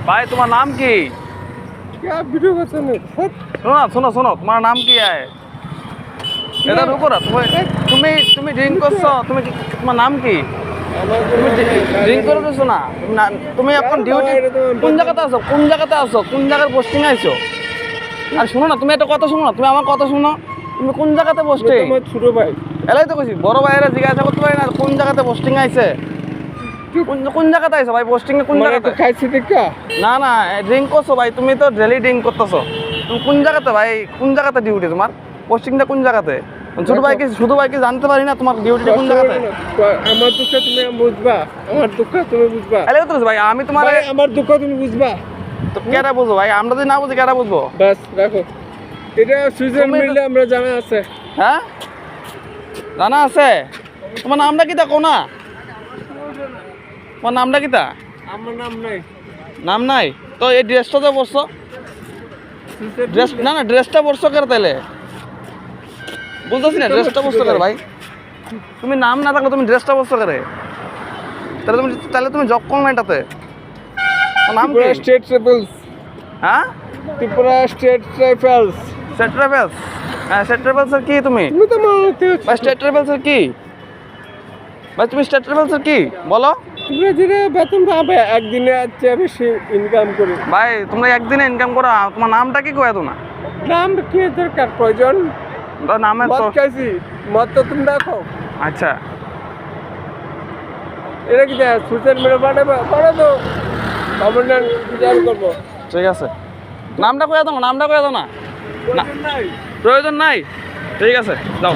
भाई तुम्हारा नाम की क्या वीडियो बता नहीं सुनो सुनो सुनो तुम्हारा नाम की है इधर रुको ना तुम्हें तुम्हें ड्रिंक করছো তুমি তোমার নাম কি তুমি ড্রিঙ্ক করে দিছো না তুমি এখন ডিউটি কোন জায়গাতে আছো কোন জায়গার পোস্টিং আইছো আর শুনো না তুমি একটা কথা শুনো না তুমি আমার কথা শুনো তুমি কোন জায়গাতে পোস্টিং আমার ছোট ভাই এলাই তো কইছি বড় ভাইরা জিজ্ঞাসা করতে পারি না কোন জায়গাতে পোস্টিং আইছে কোন জায়গাতে আইছো ভাই পোস্টিং এ কোন জায়গাতে খাইছি দেখা না না ড্রিঙ্ক করছো ভাই তুমি তো ডেলি ড্রিঙ্ক করতেছো তুমি কোন জায়গাতে ভাই কোন জায়গাতে ডিউটি তোমার পোস্টিংটা কোন জায়গাতে শুধু ভাই কি জানতে পারি না তোমার ডিউটিটা কোন জায়গাতে আমার দুঃখ তুমি বুঝবা আমার দুঃখ তুমি বুঝবা এলাই তো ভাই আমি তোমার আমার দুঃখ তুমি বুঝবা তো কেটা বুঝবো ভাই আমরা যদি না বুঝি কেটা বুঝবো বাস রাখো এটা সুইজার মিলে আমরা জানা আছে হ্যাঁ জানা আছে তোমার নামটা কি তা কো না তোমার নামটা কি তা আমার নাম নাই নাম নাই তো এই ড্রেসটা তো পরছো ড্রেস না না ড্রেসটা পরছো কেন তাইলে বুঝতেছি না ড্রেসটা পরছো কেন ভাই তুমি নাম না থাকলে তুমি ড্রেসটা পরছো কেন তাহলে তুমি জব করো না এটাতে নাম কি স্টেট ট্রাভেলস হ্যাঁ Tripura state travels state travels হ্যাঁ স্টেট ট্রাভেলসের কি তুমি তো মানতে ভাই স্টেট ট্রাভেলসের কি ভাই তুমি স্টেট ট্রাভেলসের কি বলো তোমরা যেটা বেতন পাবে একদিনে আছে বেশি ইনকাম করি ভাই তোমরা একদিনে ইনকাম করো তোমার নামটা কি কয়ে তো না নাম কি দরকার প্রয়োজন নামে মদ তো খাইছি মদ তো তুমি রাখো আচ্ছা এটা কি সুইজার মিলে পাঠাবো তো গভর্নমেন্ট বিচার করবো ঠিক আছে নামটা কয়ে দাও না নাই প্রয়োজন নাই ঠিক আছে যাও